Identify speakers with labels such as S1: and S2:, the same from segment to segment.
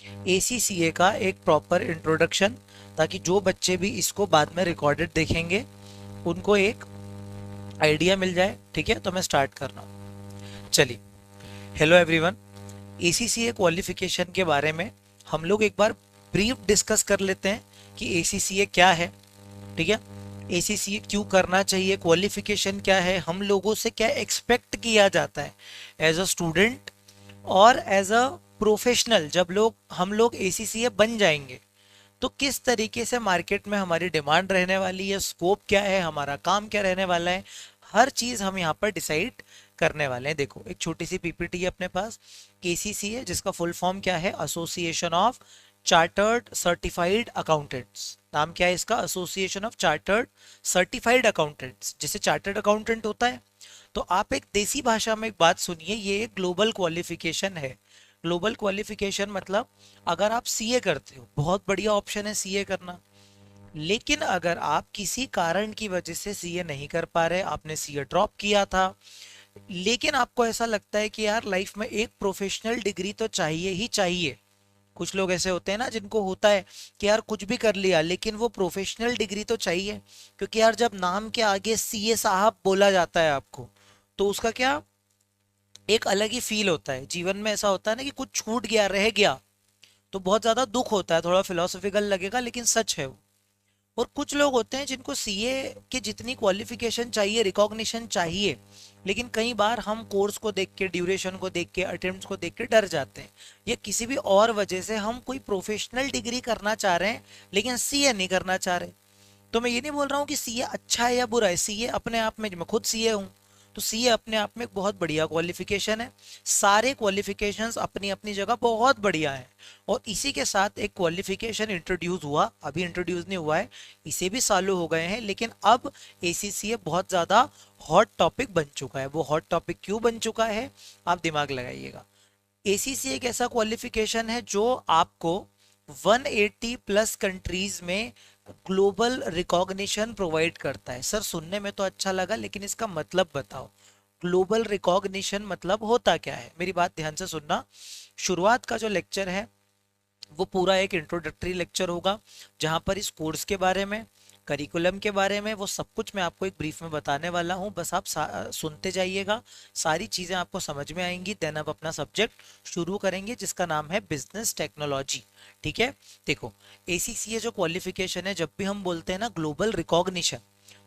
S1: ACCA का एक proper introduction, ताकि जो बच्चे भी इसको बाद में रिकॉर्डेड देखेंगे उनको एक आइडिया मिल जाए। ठीक है, तो मैं स्टार्ट कर रहा हूँ। चलिए, हेलो एवरीवन। ACCA क्वालिफिकेशन के बारे में हम लोग एक बार ब्रीफ डिस्कस कर लेते हैं कि ACCA क्या है। ठीक है, ACCA क्यों करना चाहिए, क्वालिफिकेशन क्या है, हम लोगों से क्या एक्सपेक्ट किया जाता है एज अ स्टूडेंट और एज अ प्रोफेशनल। जब हम लोग ACCA बन जाएंगे तो किस तरीके से मार्केट में हमारी डिमांड रहने वाली है, स्कोप क्या है, हमारा काम क्या रहने वाला है, हर चीज हम यहाँ पर डिसाइड करने वाले हैं। देखो, एक छोटी सी पीपीटी है अपने पास। ACCA जिसका फुल फॉर्म क्या है, association of chartered certified accountants. नाम क्या है इसका, association of chartered certified accountants. जैसे चार्टर्ड अकाउंटेंट होता है, तो आप एक देसी भाषा में एक बात सुनिए, ये एक ग्लोबल क्वालिफिकेशन है। ग्लोबल क्वालिफिकेशन मतलब, अगर आप सीए करते हो, बहुत बढ़िया ऑप्शन है सीए करना। लेकिन अगर आप किसी कारण की वजह से सीए नहीं कर पा रहे, आपने सीए ड्रॉप किया था, लेकिन आपको ऐसा लगता है कि यार लाइफ में एक प्रोफेशनल डिग्री तो चाहिए ही चाहिए। कुछ लोग ऐसे होते हैं ना जिनको होता है कि यार कुछ भी कर लिया लेकिन वो प्रोफेशनल डिग्री तो चाहिए। क्योंकि यार जब नाम के आगे सीए साहब बोला जाता है आपको, तो उसका क्या एक अलग ही फील होता है। जीवन में ऐसा होता है ना कि कुछ छूट गया, रह गया, तो बहुत ज्यादा दुख होता है। थोड़ा फिलोसफिकल लगेगा लेकिन सच है वो। और कुछ लोग होते हैं जिनको सीए की जितनी क्वालिफिकेशन चाहिए, रिकॉग्निशन चाहिए, लेकिन कई बार हम कोर्स को देख के, ड्यूरेशन को देख के, अटेम्प्ट्स को देख के डर जाते हैं, या किसी भी और वजह से हम कोई प्रोफेशनल डिग्री करना चाह रहे हैं लेकिन सीए नहीं करना चाह रहे। तो मैं ये नहीं बोल रहा हूँ कि सीए अच्छा है या बुरा है। सीए अपने आप में, मैं खुद सीए हूँ, तो सीए अपने आप में एक बहुत बढ़िया क्वालिफिकेशन है। सारे क्वालिफिकेशंस अपनी अपनी जगह बहुत बढ़िया है। और इसी के साथ एक क्वालिफिकेशन इंट्रोड्यूस हुआ, अभी इंट्रोड्यूस नहीं हुआ है, इसे भी सालों हो गए हैं, लेकिन अब एसीसीए बहुत ज्यादा हॉट टॉपिक बन चुका है। वो हॉट टॉपिक क्यों बन चुका है, आप दिमाग लगाइएगा। एसीसी एक ऐसा क्वालिफिकेशन है जो आपको 180 प्लस कंट्रीज में ग्लोबल रिकॉग्निशन प्रोवाइड करता है। सर सुनने में तो अच्छा लगा, लेकिन इसका मतलब बताओ, ग्लोबल रिकॉग्निशन मतलब होता क्या है। मेरी बात ध्यान से सुनना। शुरुआत का जो लेक्चर है वो पूरा एक इंट्रोडक्टरी लेक्चर होगा, जहां पर इस कोर्स के बारे में, करिकुलम के बारे में, वो सब कुछ मैं आपको एक ब्रीफ में बताने वाला हूं। बस आप सुनते जाइएगा, सारी चीजें आपको समझ में आएंगी। देन आप अपना सब्जेक्ट शुरू करेंगे जिसका नाम है बिजनेस टेक्नोलॉजी। ठीक है, देखो, एसीसीए जो क्वालिफिकेशन है, जब भी हम बोलते हैं ना ग्लोबल रिकॉग्निशन,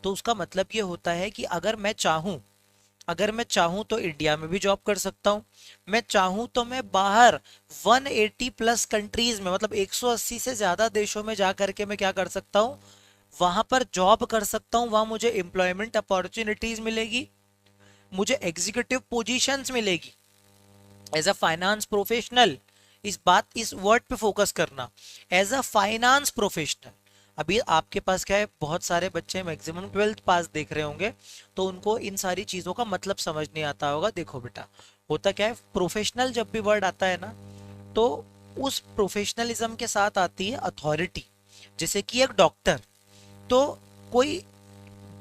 S1: तो उसका मतलब ये होता है कि अगर मैं चाहूं तो इंडिया में भी जॉब कर सकता हूं। मैं चाहूं तो मैं बाहर 180 प्लस कंट्रीज में, मतलब 180 से ज्यादा देशों में जा करके मैं क्या कर सकता हूं, वहां पर जॉब कर सकता हूं। वहां मुझे एम्प्लॉयमेंट अपॉर्चुनिटीज मिलेगी, मुझे एग्जीक्यूटिव पोजीशंस मिलेगी एज अ फाइनेंस प्रोफेशनल। इस वर्ड पे फोकस करना, एज अ फाइनेंस प्रोफेशनल। अभी आपके पास क्या है, बहुत सारे बच्चे मैक्सिमम 12th पास देख रहे होंगे, तो उनको इन सारी चीजों का मतलब समझ नहीं आता होगा। देखो बेटा, होता क्या है, प्रोफेशनल जब भी वर्ड आता है ना, तो उस प्रोफेशनलिज्म के साथ आती है अथॉरिटी। जैसे कि एक डॉक्टर, तो कोई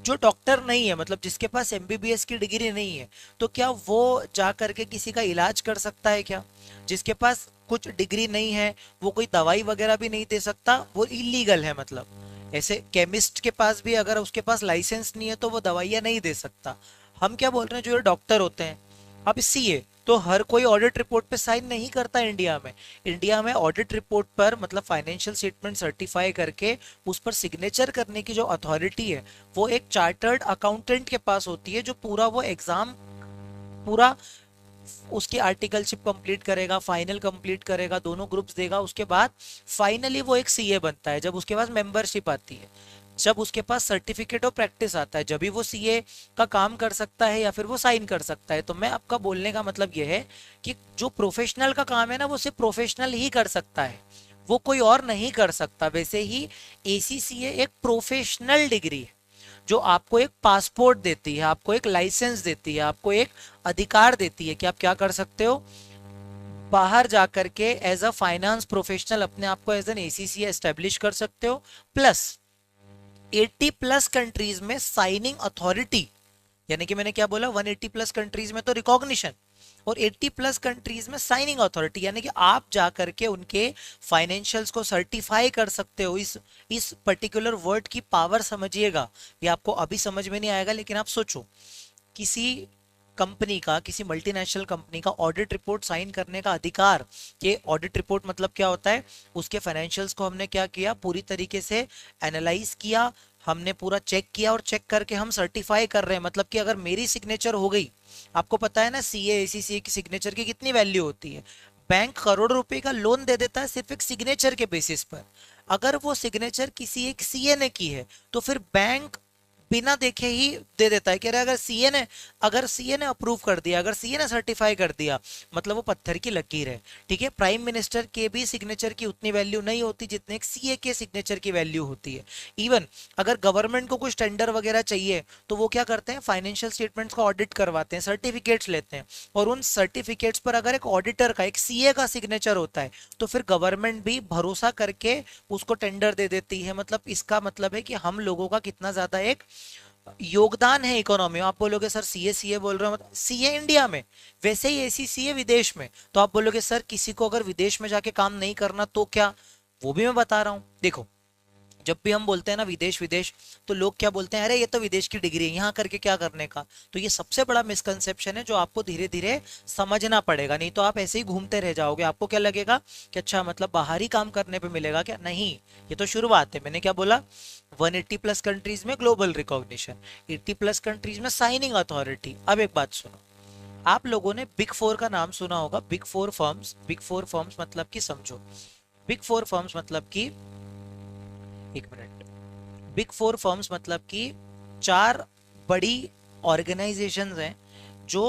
S1: जो डॉक्टर नहीं है, मतलब जिसके पास एमबीबीएस की डिग्री नहीं है, तो क्या वो जा करके किसी का इलाज कर सकता है क्या? जिसके पास कुछ डिग्री नहीं है, वो कोई दवाई वगैरह भी नहीं दे सकता, वो इलीगल है। मतलब ऐसे केमिस्ट के पास भी अगर उसके पास लाइसेंस नहीं है तो वो दवाइयां नहीं दे सकता। हम क्या बोल रहे हैं, जो ये डॉक्टर होते हैं, अब सीए तो हर कोई ऑडिट रिपोर्ट पे साइन नहीं करता इंडिया में। इंडिया में ऑडिट रिपोर्ट पर, मतलब फाइनेंशियल स्टेटमेंट सर्टिफाई करके उस पर सिग्नेचर करने की जो अथॉरिटी है, वो एक चार्टर्ड अकाउंटेंट के पास होती है, जो पूरा वो एग्जाम, पूरा उसकी आर्टिकलशिप कंप्लीट करेगा, फाइनल कंप्लीट करेगा, दोनों ग्रुप्स देगा, उसके बाद फाइनली वो एक सीए बनता है। जब उसके पास मेंबरशिप आती है, जब उसके पास सर्टिफिकेट ऑफ प्रैक्टिस आता है, जब भी वो सीए का काम कर सकता है या फिर वो साइन कर सकता है। तो मैं आपका बोलने का मतलब ये है कि जो प्रोफेशनल का काम है ना, वो सिर्फ प्रोफेशनल ही कर सकता है, वो कोई और नहीं कर सकता। वैसे ही एसीसीए एक प्रोफेशनल डिग्री है जो आपको एक पासपोर्ट देती है, आपको एक लाइसेंस देती है, आपको एक अधिकार देती है कि आप क्या कर सकते हो, बाहर जाकर के एज अ फाइनेंस प्रोफेशनल अपने आप को एज एन एसीसी एस्टेब्लिश कर सकते हो। प्लस 80 प्लस कंट्रीज में साइनिंग अथॉरिटी, यानी कि मैंने क्या बोला, 180 प्लस कंट्रीज में तो रिकॉग्निशन, और 80 प्लस कंट्रीज में साइनिंग अथॉरिटी, यानी कि आप जा करके उनके फाइनेंशियल्स को सर्टिफाई कर सकते हो। इस पर्टिकुलर वर्ड की पावर समझिएगा, ये आपको अभी समझ में नहीं आएगा, लेकिन आप सोचो किसी कंपनी का, किसी मल्टीनेशनल कंपनी का ऑडिट रिपोर्ट साइन करने का अधिकार। ये ऑडिट रिपोर्ट मतलब क्या होता है, उसके फाइनेंशियल्स को हमने क्या किया, पूरी तरीके से एनालाइज किया, हमने पूरा चेक किया और चेक करके हम सर्टिफाई कर रहे हैं। मतलब कि अगर मेरी सिग्नेचर हो गई, आपको पता है ना सीए एसीसीए की सिग्नेचर की कितनी वैल्यू होती है। बैंक करोड़ रुपए का लोन दे देता है सिर्फ एक सिग्नेचर के बेसिस पर। अगर वो सिग्नेचर किसी एक सीए ने की है तो फिर बैंक बिना देखे ही दे देता है कि अरे अगर सीए ने अप्रूव कर दिया, अगर सीए ने सर्टिफाई कर दिया, मतलब वो पत्थर की लकीर है। ठीक है, प्राइम मिनिस्टर के भी सिग्नेचर की उतनी वैल्यू नहीं होती जितने एक सीए के सिग्नेचर की वैल्यू होती है। इवन अगर गवर्नमेंट को कुछ टेंडर वगैरह चाहिए तो वो क्या करते हैं, फाइनेंशियल स्टेटमेंट्स को ऑडिट करवाते हैं, सर्टिफिकेट्स लेते हैं, और उन सर्टिफिकेट्स पर अगर एक ऑडिटर का, एक सीए का सिग्नेचर होता है तो फिर गवर्नमेंट भी भरोसा करके उसको टेंडर दे देती है। मतलब इसका मतलब है कि हम लोगों का कितना ज्यादा एक योगदान है इकोनॉमी में। आप बोलोगे सर सीए सीए बोल रहे हो, मतलब सीए इंडिया में, वैसे ही ऐसी सीए विदेश में। तो आप बोलोगे सर किसी को अगर विदेश में जाके काम नहीं करना तो क्या, वो भी मैं बता रहा हूं। देखो जब भी हम बोलते हैं ना विदेश विदेश, तो लोग क्या बोलते हैं, अरे ये तो विदेश की डिग्री है, यहाँ करके क्या करने का। तो ये सबसे बड़ा मिसकंसेप्शन है जो आपको धीरे धीरे समझना पड़ेगा, नहीं तो आप ऐसे ही घूमते रह जाओगे। आपको क्या लगेगा कि अच्छा मतलब बाहर ही काम करने पे मिलेगा क्या, नहीं, ये तो शुरुआत है। मैंने क्या बोला, 180 प्लस कंट्रीज में ग्लोबल रिकॉग्निशन, 80 प्लस कंट्रीज में साइनिंग अथॉरिटी। अब एक बात सुनो, आप लोगों ने बिग फोर का नाम सुना होगा, big four firms. Big four firms मतलब कि समझो, बिग फोर फर्म्स मतलब कि, एक मिनट, बिग फोर फर्म्स मतलब कि चार बड़ी ऑर्गेनाइजेशंस हैं जो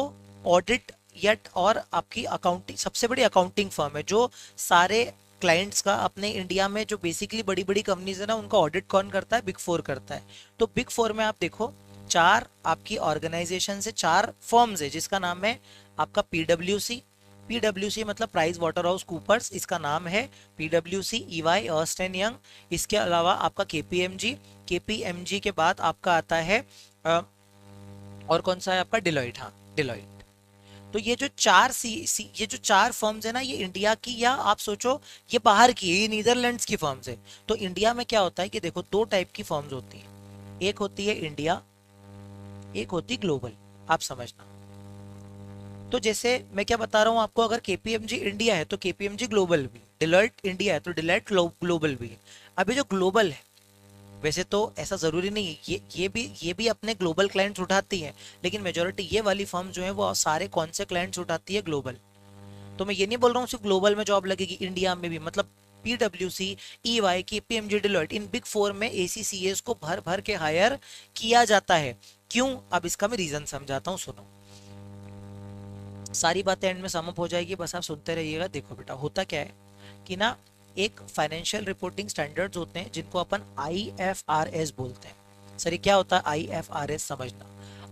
S1: ऑडिट या और आपकी अकाउंटिंग, सबसे बड़ी अकाउंटिंग फर्म है जो सारे क्लाइंट्स का अपने इंडिया में जो बेसिकली बड़ी बड़ी कंपनीज है ना, उनका ऑडिट कौन करता है, बिग फोर करता है। तो बिग फोर में आप देखो चार आपकी ऑर्गेनाइजेशन से, चार फर्म्स है जिसका नाम है आपका पीडब्ल्यूसी। पीडब्ल्यूसी मतलब प्राइस वाटर हाउस कूपर्स, इसका नाम है पीडब्ल्यूसी, ईवाई, अर्स्ट एंड यंग। इसके अलावा आपका केपीएमजी, केपीएमजी के बाद आपका आता है और कौन सा है आपका, डिलॉइट। हाँ डिलॉइट। तो ये जो ये जो चार फर्म्स है ना, ये इंडिया की, या आप सोचो ये बाहर की है, ये नीदरलैंड्स की फर्म्स है। तो इंडिया में क्या होता है कि देखो दो टाइप की फर्म्स होती हैं, एक होती है इंडिया, एक होती ग्लोबल। आप समझना। तो जैसे मैं क्या बता रहा हूँ आपको, अगर केपीएमजी इंडिया है तो केपीएमजी ग्लोबल भी, डिलॉयट इंडिया है तो डिलॉयट ग्लोबल भी है। अभी जो ग्लोबल है, वैसे तो ऐसा जरूरी नहीं है, ये भी अपने ग्लोबल क्लाइंट्स उठाती है, लेकिन मेजोरिटी ये वाली फर्म जो है वो सारे कौन से क्लाइंट्स उठाती है, ग्लोबल। तो मैं ये नहीं बोल रहा हूँ सिर्फ ग्लोबल में जॉब लगेगी, इंडिया में भी। मतलब पीडब्ल्यूसी, EY, KPMG, Deloitte, in big four में एसीसीएस को भर भर के हायर किया जाता है। क्यों, अब इसका मैं रीजन समझाता हूँ, सुनो। सारी बातें एंड में समअप हो जाएगी, बस आप सुनते रहिएगा। देखो बेटा, होता क्या है कि ना, एक फाइनेंशियल रिपोर्टिंग स्टैंडर्ड्स होते हैं जिनको अपन आईएफआरएस बोलते हैं। सर ये क्या होता है आईएफआरएस, समझना।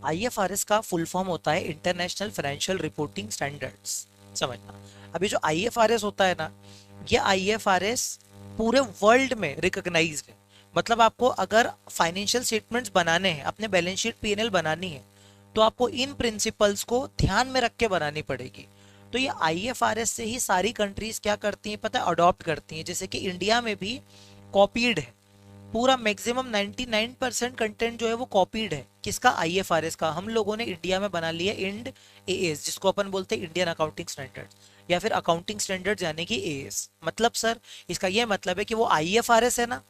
S1: आईएफआरएस का फुल फॉर्म होता है इंटरनेशनल फाइनेंशियल रिपोर्टिंग स्टैंडर्ड्स, समझना। अभी जो आईएफआरएस होता है ना, ये आईएफआरएस पूरे वर्ल्ड में रिकॉग्नाइज्ड है। मतलब आपको अगर फाइनेंशियल स्टेटमेंट्स बनाने हैं, अपने बैलेंस शीट पीएनएल बनानी है, तो आपको इन प्रिंसिपल्स को ध्यान में रख के बनानी पड़ेगी। तो ये आईएफआरएस से ही सारी कंट्रीज क्या करती हैं पता है, अडॉप्ट करती हैं। जैसे कि इंडिया में भी कॉपीड है, पूरा मैक्सिमम 99% कंटेंट जो है वो कॉपीड है, किसका, आईएफआरएस का। हम लोगों ने इंडिया में बना लिया इंड एएस, जिसको अपन बोलते हैं इंडियन अकाउंटिंग स्टैंडर्ड्स, या फिर अकाउंटिंग स्टैंडर्ड्स यानी कि एएस। मतलब सर इसका ये मतलब है कि वो आईएफआरएस है ना,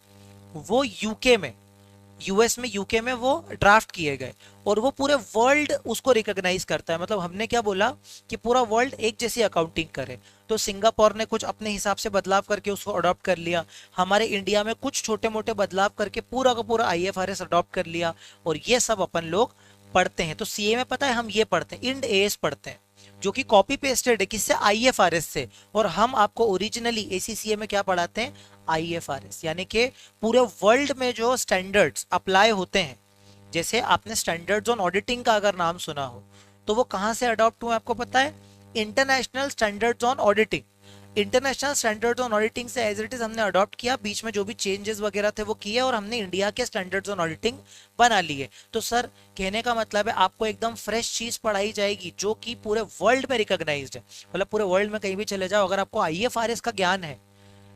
S1: वो यूके में, यूएस में, यूके में वो ड्राफ्ट किए गए और वो पूरे वर्ल्ड उसको रिकॉग्नाइज करता है। मतलब हमने क्या बोला कि पूरा वर्ल्ड एक जैसी अकाउंटिंग करे, तो सिंगापुर ने कुछ अपने हिसाब से बदलाव करके उसको अडॉप्ट कर लिया, हमारे इंडिया में कुछ छोटे मोटे बदलाव करके पूरा का पूरा आईएफआरएस अडॉप्ट कर लिया, और ये सब अपन लोग पढ़ते हैं। तो सीए में पता है हम ये पढ़ते हैं, इंड एएस पढ़ते हैं, जो कि कॉपी पेस्टेड है किससे, आईएफआरएस से। और हम आपको ओरिजिनली एसीसीए में क्या पढ़ाते हैं, आईएफआरएस, यानी कि पूरे वर्ल्ड में जो स्टैंडर्ड्स अप्लाई होते हैं। जैसे आपने स्टैंडर्ड्स ऑन ऑडिटिंग का अगर नाम सुना हो, तो वो कहां से अडॉप्ट हुए आपको पता है, international standards on auditing. International standards on auditing से एज इट इज हमने अडॉप्ट किया, बीच में जो भी चेंजेस वगैरह थे वो किए और हमने इंडिया के स्टैंडर्ड्स ऑन ऑडिटिंग बना लिए। तो सर कहने का मतलब है आपको एकदम फ्रेश चीज पढ़ाई जाएगी जो कि पूरे वर्ल्ड में रिकॉग्नाइज्ड है। मतलब पूरे वर्ल्ड में कहीं भी चले जाओ, अगर आपको आईएफआरएस का ज्ञान है,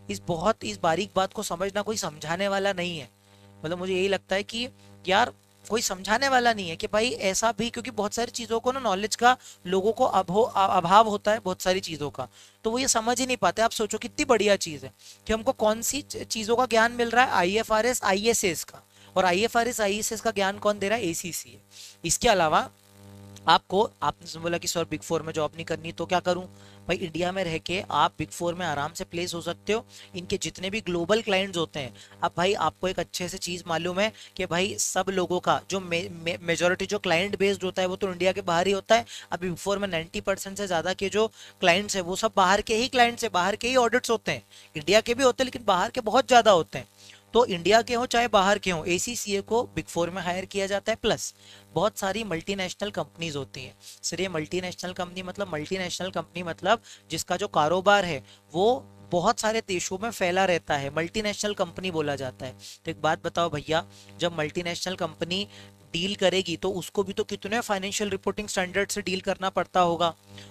S1: इस बारीक बात को समझना कोई समझाने वाला नहीं है। मतलब मुझे यही लगता है कि यार कोई समझाने वाला नहीं है कि भाई ऐसा भी, क्योंकि बहुत सारी चीजों को ना नॉलेज का लोगों को अभाव होता है बहुत सारी चीजों का, तो वो ये समझ ही नहीं पाते। आप सोचो कितनी बढ़िया चीज है कि हमको कौन सी चीजों का ज्ञान मिल रहा है, आईएफआरएस आईएसएस का। और आईएफआरएस आईएसएस का ज्ञान कौन दे रहा है, एसीसी है। इसके अलावा आपको, आपने बोला कि सर बिग फोर में जॉब नहीं करनी तो क्या करूं, भाई इंडिया में रह के आप बिग फोर में आराम से प्लेस हो सकते हो। इनके जितने भी ग्लोबल क्लाइंट्स होते हैं, अब भाई आपको एक अच्छे से चीज मालूम है कि भाई सब लोगों का जो मेजोरिटी जो क्लाइंट बेस्ड होता है वो तो इंडिया के बाहर ही होता है। अब बिग फोर में 90% से ज्यादा के जो क्लाइंट्स है वो सब बाहर के ही क्लाइंट्स है, बाहर के ही ऑडिट्स होते हैं। इंडिया के भी होते हैं लेकिन बाहर के बहुत ज्यादा होते हैं। तो इंडिया के हो चाहे बाहर के हो, एसीसीए को बिग फोर में हायर किया जाता है। प्लस बहुत सारी मल्टीनेशनल कंपनीज होती हैं। सर ये मल्टीनेशनल कंपनी मतलब जिसका जो कारोबार है वो बहुत सारे देशों में फैला रहता है, मल्टीनेशनल कंपनी बोला जाता है। तो एक बात बताओ भैया, जब मल्टीनेशनल कंपनी डील करेगी तो उसको भी तो कितने फाइनेंशियल रिपोर्टिंग स्टैंडर्ड से डील करना पड़ता होगा।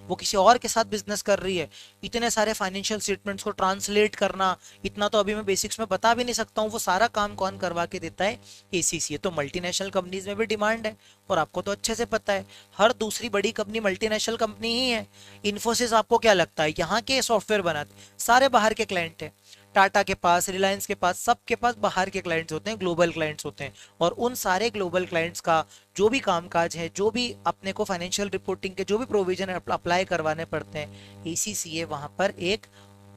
S1: वो किसी और के साथ बिजनेस कर रही है, इतने सारे फाइनेंशियल स्टेटमेंट्स को ट्रांसलेट करना, इतना तो अभी मैं बेसिक्स में बता भी नहीं सकता हूँ। वो सारा काम कौन करवा के देता है, एसीसी। तो मल्टीनेशनल कंपनीज में भी डिमांड है और आपको तो अच्छे से पता है हर दूसरी बड़ी कंपनी मल्टीनेशनल कंपनी ही है। इन्फोसिस आपको क्या लगता है यहाँ के सॉफ्टवेयर बनाते, सारे बाहर के क्लाइंट है। टाटा के पास, रिलायंस के पास, सबके पास बाहर के क्लाइंट्स होते हैं, ग्लोबल क्लाइंट्स होते हैं। और उन सारे ग्लोबल क्लाइंट्स का जो भी कामकाज है, जो भी अपने को फाइनेंशियल रिपोर्टिंग के जो भी प्रोविजन अप्लाई करवाने पड़ते हैं, एसीसीए वहां पर एक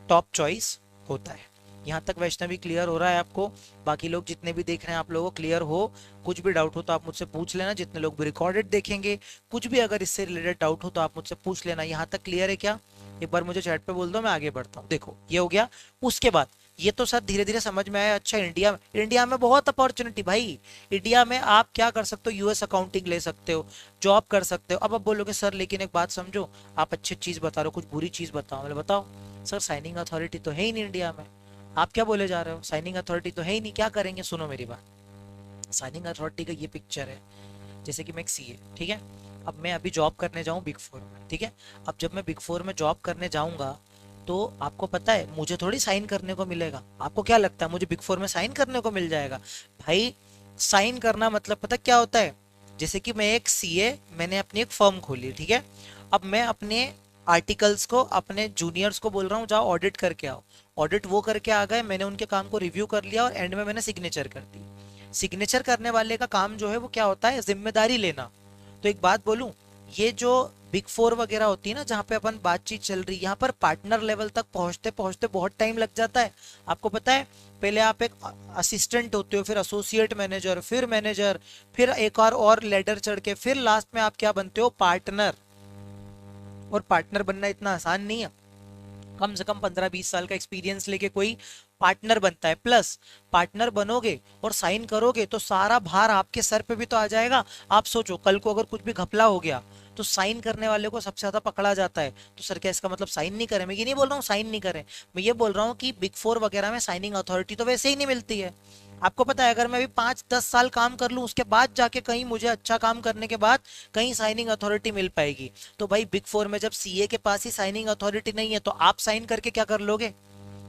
S1: टॉप चॉइस होता है। यहाँ तक वैष्णवी क्लियर हो रहा है आपको? बाकी लोग जितने भी देख रहे हैं आप लोगों को क्लियर हो? कुछ भी डाउट हो तो आप मुझसे पूछ लेना, जितने लोग भी रिकॉर्डेड देखेंगे कुछ भी अगर इससे रिलेटेड डाउट हो तो आप मुझसे पूछ लेना। यहाँ तक क्लियर है क्या? एक बार मुझे चैट पे बोल दो, मैं आगे बढ़ता हूँ। देखो ये हो गया। उसके बाद ये तो सर धीरे धीरे समझ में आया। अच्छा इंडिया में बहुत अपॉर्चुनिटी भाई। इंडिया में आप क्या कर सकते हो, यूएस अकाउंटिंग ले सकते हो, जॉब कर सकते हो। अब आप बोलोगे सर लेकिन एक बात समझो, आप अच्छी चीज बता रहे हो, कुछ बुरी चीज बताओ। मतलब बताओ सर, साइनिंग अथॉरिटी तो है ही नहीं इंडिया में। आप क्या बोले जा रहे हो, साइनिंग अथॉरिटी तो है ही नहीं, क्या करेंगे? सुनो मेरी बात, साइनिंग अथॉरिटी का ये पिक्चर है। जैसे कि मैं एक सीए, ठीक है, अब मैं अभी जॉब करने जाऊँ बिग फोर में, ठीक है। अब जब मैं बिग फोर में जॉब करने जाऊंगा तो आपको पता है मुझे थोड़ी साइन करने को मिलेगा। आपको क्या लगता है मुझे बिग फोर में साइन करने को मिल जाएगा? भाई साइन करना मतलब पता क्या होता है? जैसे कि मैं एक सीए, मैंने अपनी एक फर्म खोली, ठीक है। अब मैं अपने आर्टिकल्स को अपने जूनियर्स को बोल रहा हूँ जाओ ऑडिट करके आओ। ऑडिट वो करके आ गए, मैंने उनके काम को रिव्यू कर लिया और एंड में मैंने सिग्नेचर कर दी। सिग्नेचर करने वाले का काम जो है वो क्या होता है, जिम्मेदारी लेना। तो एक बात बोलूं, ये जो बिग फोर वगैरह होती है ना जहाँ पे अपन बातचीत चल रही है, यहाँ पर पार्टनर लेवल तक पहुंचते पहुंचते बहुत टाइम लग जाता है। आपको पता है पहले आप एक असिस्टेंट होते हो, फिर एसोसिएट मैनेजर, फिर मैनेजर, फिर एक और लेडर चढ़ के फिर लास्ट में आप क्या बनते हो, पार्टनर। और पार्टनर बनना इतना आसान नहीं है। कम से कम 15-20 साल का एक्सपीरियंस लेके कोई पार्टनर बनता है। प्लस पार्टनर बनोगे और साइन करोगे तो सारा भार आपके सर पे भी तो आ जाएगा। आप सोचो कल को अगर कुछ भी घपला हो गया तो साइन करने वाले को सबसे ज्यादा पकड़ा जाता है। तो सर क्या इसका मतलब साइन नहीं करें? मैं ये नहीं बोल रहा हूँ साइन नहीं करें, मैं ये बोल रहा हूँ कि बिग फोर वगैरह में साइनिंग अथॉरिटी तो वैसे ही नहीं मिलती है। आपको पता है अगर मैं भी 5-10 साल काम कर लूं उसके बाद जाके कहीं मुझे अच्छा काम करने के बाद कहीं साइनिंग अथॉरिटी मिल पाएगी। तो भाई बिग फोर में जब सीए के पास ही साइनिंग अथॉरिटी नहीं है तो आप साइन करके क्या कर लोगे?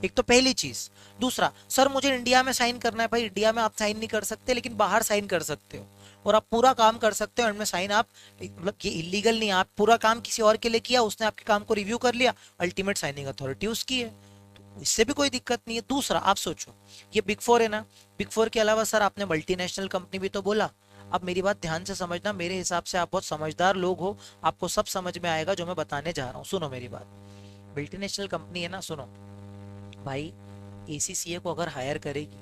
S1: एक तो पहली चीज। दूसरा, सर मुझे इंडिया में साइन करना है। भाई इंडिया में आप साइन नहीं कर सकते लेकिन बाहर साइन कर सकते हो और आप पूरा काम कर सकते हो। एंड में साइन आप, मतलब ये इलीगल नहीं है, आप पूरा काम किसी और के लिए किया, उसने आपके काम को रिव्यू कर लिया, अल्टीमेट साइनिंग अथॉरिटी उसकी है, तो इससे भी कोई दिक्कत नहीं है। दूसरा आप सोचो ये बिग फोर है ना, बिग फोर के अलावा सर आपने मल्टीनेशनल कंपनी भी तो बोला। अब मेरी बात ध्यान से समझना, मेरे हिसाब से आप बहुत समझदार लोग हो, आपको सब समझ में आएगा जो मैं बताने जा रहा हूँ। सुनो मेरी बात, मल्टीनेशनल कंपनी है ना, सुनो भाई, एसीसीए को अगर हायर करेगी,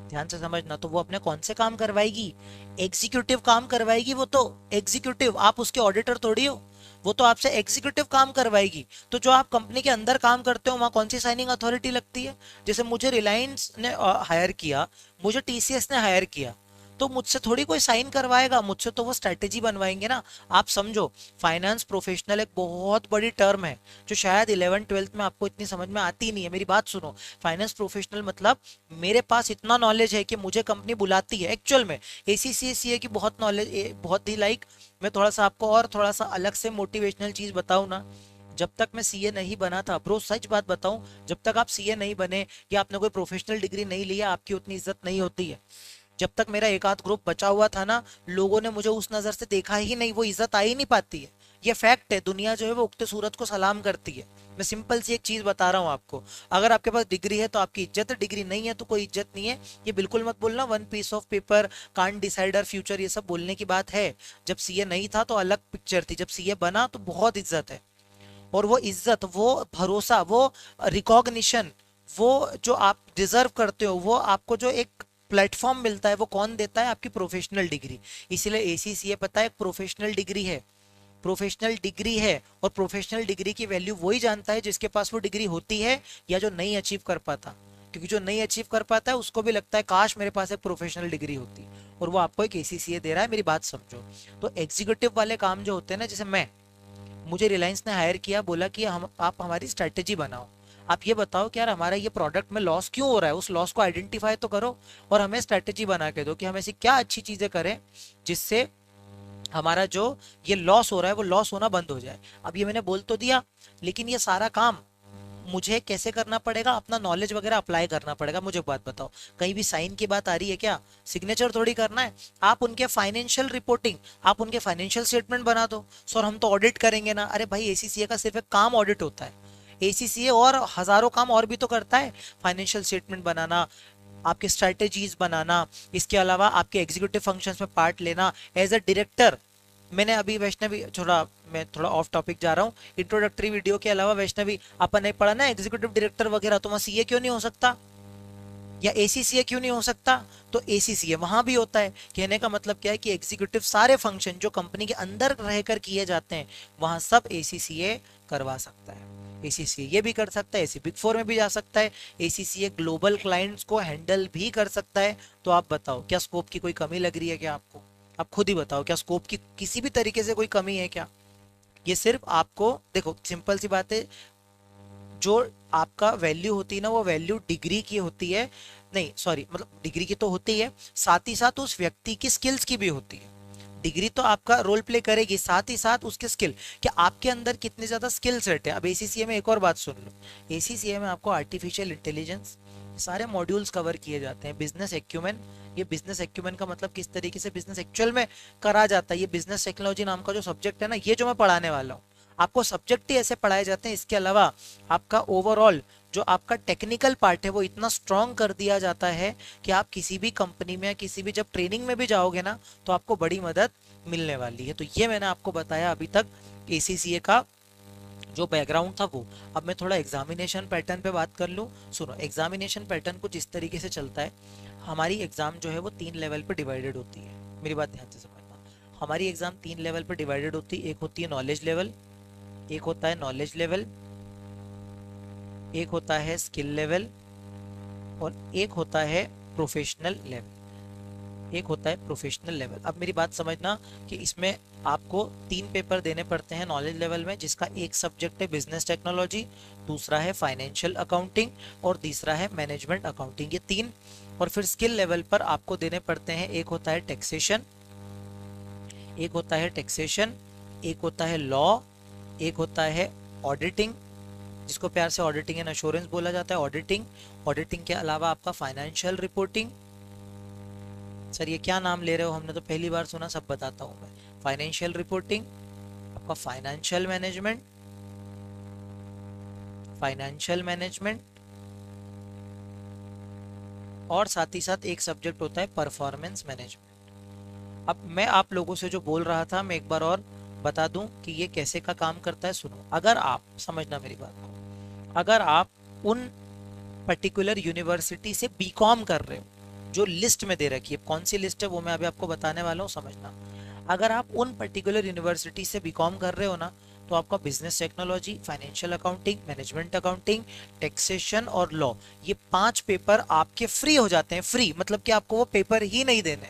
S1: ध्यान से समझना, तो वो अपने कौन से काम करवाएगी? एग्जीक्यूटिव काम करवाएगी। वो तो एग्जीक्यूटिव, आप उसके ऑडिटर थोड़ी हो, वो तो आपसे एग्जीक्यूटिव काम करवाएगी। तो जो आप कंपनी के अंदर काम करते हो वहां कौन सी साइनिंग अथॉरिटी लगती है? जैसे मुझे रिलायंस ने हायर किया, मुझे टीसीएस ने हायर किया, तो मुझसे थोड़ी कोई साइन करवाएगा, मुझसे तो वो स्ट्रेटेजी बनवाएंगे ना। आप समझो, फाइनेंस प्रोफेशनल एक बहुत बड़ी टर्म है जो शायद 11th 12th में आपको इतनी समझ में आती नहीं है। मेरी बात सुनो, फाइनेंस प्रोफेशनल मतलब मेरे पास इतना नॉलेज है कि मुझे कंपनी बुलाती है। एक्चुअल में एसीसीए सीए की बहुत नॉलेज, बहुत ही लाइक, मैं थोड़ा सा आपको और थोड़ा सा अलग से मोटिवेशनल चीज बताऊं ना, जब तक मैं सीए नहीं बना था ब्रो, सच बात बताऊं, जब तक आप सीए नहीं बने या आपने कोई प्रोफेशनल डिग्री नहीं लिया, आपकी उतनी इज्जत नहीं होती है। जब तक मेरा एक आध ग्रुप बचा हुआ था ना, लोगों ने मुझे उस नजर से देखा ही नहीं, वो इज्जत आ ही नहीं पाती है। ये फैक्ट है, दुनिया जो है वो उगते सूरज को सलाम करती है। मैं सिंपल सी एक चीज बता रहा हूँ आपको, अगर आपके पास डिग्री है तो आपकी इज्जत है, डिग्री नहीं है तो कोई इज्जत नहीं है। ये बिल्कुल मत बोलना one piece of paper can't decide our future, ये सब बोलने की बात है। जब सीए नहीं था तो अलग पिक्चर थी, जब सीए बना तो बहुत इज्जत है। और वो इज्जत, वो भरोसा, वो रिकॉग्निशन, वो जो आप डिजर्व करते हो, वो आपको जो एक प्लेटफॉर्म मिलता है, वो कौन देता है? आपकी प्रोफेशनल डिग्री। इसीलिए एसीसीए पता है, एक प्रोफेशनल डिग्री है, प्रोफेशनल डिग्री है। और प्रोफेशनल डिग्री की वैल्यू वही जानता है जिसके पास वो डिग्री होती है या जो नहीं अचीव कर पाता। क्योंकि जो नहीं अचीव कर पाता है उसको भी लगता है काश मेरे पास एक प्रोफेशनल डिग्री होती, और वो आपको एक एसीसीए दे रहा है। मेरी बात समझो। तो एग्जीक्यूटिव वाले काम जो होते हैं ना, जैसे मैं, मुझे रिलायंस ने हायर किया, बोला कि हम आप हमारी स्ट्रैटेजी बनाओ, आप ये बताओ कि यार हमारा ये प्रोडक्ट में लॉस क्यों हो रहा है, उस लॉस को आइडेंटिफाई तो करो और हमें स्ट्रैटेजी बना के दो कि हम ऐसी क्या अच्छी चीजें करें जिससे हमारा जो ये लॉस हो रहा है वो लॉस होना बंद हो जाए। अब ये मैंने बोल तो दिया, लेकिन ये सारा काम मुझे कैसे करना पड़ेगा? अपना नॉलेज वगैरह अप्लाई करना पड़ेगा। मुझे बात बताओ, कहीं भी साइन की बात आ रही है क्या? सिग्नेचर थोड़ी करना है। आप उनके फाइनेंशियल रिपोर्टिंग, आप उनके फाइनेंशियल स्टेटमेंट बना दो। सर हम तो ऑडिट करेंगे ना। अरे भाई, एसीसीए का सिर्फ एक काम ऑडिट होता है। एसीसीए और हजारों काम और भी तो करता है, फाइनेंशियल स्टेटमेंट बनाना, आपके स्ट्रेटेजीज बनाना, इसके अलावा आपके एग्जीक्यूटिव फंक्शंस में पार्ट लेना एज अ डायरेक्टर। मैंने अभी वैष्णवी, थोड़ा मैं थोड़ा ऑफ टॉपिक जा रहा हूँ, इंट्रोडक्टरी वीडियो के अलावा वैष्णवी अपन ने पढ़ा ना एग्जीक्यूटिव डायरेक्टर वगैरह, तो वहाँ सीए क्यों नहीं हो सकता? या एसीसीए क्यों नहीं हो सकता? तो एसीसीए वहां भी होता है। कहने का मतलब क्या है कि एग्जीक्यूटिव सारे फंक्शन जो कंपनी के अंदर रहकर किए जाते हैं, वहां सब एसीसीए करवा सकता है। एसीसीए ये भी कर सकता है, एसी बिग फोर में भी जा सकता है, एसीसीए ग्लोबल क्लाइंट्स को हैंडल भी कर सकता है। तो आप बताओ, क्या स्कोप की कोई कमी लग रही है क्या आपको? आप खुद ही बताओ, क्या स्कोप की किसी भी तरीके से कोई कमी है क्या? ये सिर्फ आपको, देखो सिंपल सी बात है, जो आपका वैल्यू होती है ना, वो वैल्यू डिग्री की होती है, नहीं सॉरी, मतलब डिग्री की तो होती है, साथ ही साथ उस व्यक्ति की स्किल्स की भी होती है। डिग्री तो आपका रोल प्ले करेगी, साथ ही साथ उसके स्किल, कि आपके अंदर कितने ज्यादा स्किल सेट है। अब एसीसीए में एक और बात सुन लो, एसीसीए में आपको आर्टिफिशियल इंटेलिजेंस सारे मॉड्यूल्स कवर किए जाते हैं। बिजनेस एक्यूमेन, ये बिजनेस एक्यूमेन का मतलब किस तरीके से बिजनेस एक्चुअल में करा जाता है, ये बिजनेस टेक्नोलॉजी नाम का जो सब्जेक्ट है ना, ये जो मैं पढ़ाने वाला हूँ, आपको सब्जेक्ट ही ऐसे पढ़ाए जाते हैं। इसके अलावा आपका ओवरऑल जो आपका टेक्निकल पार्ट है वो इतना स्ट्रॉन्ग कर दिया जाता है कि आप किसी भी कंपनी में या किसी भी जब ट्रेनिंग में भी जाओगे ना, तो आपको बड़ी मदद मिलने वाली है। तो ये मैंने आपको बताया अभी तक एसीसीए का जो बैकग्राउंड था वो। अब मैं थोड़ा एग्जामिनेशन पैटर्न पे बात कर लूँ। सुनो, एग्जामिनेशन पैटर्न कुछ इस तरीके से चलता है। हमारी एग्जाम जो है वो 3 लेवल पे डिवाइडेड होती है, मेरी बात ध्यान से समझना। हमारी एग्जाम 3 लेवल पे डिवाइडेड होती है। एक होती है नॉलेज लेवल, एक होता है नॉलेज लेवल, एक होता है स्किल लेवल, और एक होता है प्रोफेशनल लेवल, एक होता है प्रोफेशनल लेवल। अब मेरी बात समझना कि इसमें आपको 3 पेपर देने पड़ते हैं नॉलेज लेवल में, जिसका एक सब्जेक्ट है बिजनेस टेक्नोलॉजी, दूसरा है फाइनेंशियल अकाउंटिंग, और तीसरा है मैनेजमेंट अकाउंटिंग, ये 3। और फिर स्किल लेवल पर आपको देने पड़ते हैं, एक होता है टैक्सेशन, एक होता है टैक्सेशन, एक होता है लॉ, एक होता है ऑडिटिंग, जिसको प्यार से ऑडिटिंग एंड एश्योरेंस बोला जाता है, ऑडिटिंग। ऑडिटिंग के अलावा आपका फाइनेंशियल रिपोर्टिंग। सर ये क्या नाम ले रहे हो, हमने तो पहली बार सुना, सब बताता हूँ मैं। फाइनेंशियल रिपोर्टिंग, आपका फाइनेंशियल मैनेजमेंट, फाइनेंशियल मैनेजमेंट, और साथ ही साथ एक सब्जेक्ट होता है परफॉर्मेंस मैनेजमेंट। अब मैं आप लोगों से जो बोल रहा था, मैं एक बार और बता दूं कि ये कैसे का काम करता है। सुनो, अगर आप समझना मेरी बात को, अगर आप उन पर्टिकुलर यूनिवर्सिटी से बीकॉम कर रहे हो, जो लिस्ट में दे रखी है, कौन सी लिस्ट है वो मैं अभी आपको बताने वाला हूँ, समझना। अगर आप उन पर्टिकुलर यूनिवर्सिटी से बीकॉम कर रहे हो ना, तो आपका business technology, financial accounting, management accounting, taxation और लॉ, ये 5 पेपर आपके फ्री हो जाते हैं। फ्री मतलब कि आपको वो पेपर ही नहीं देने,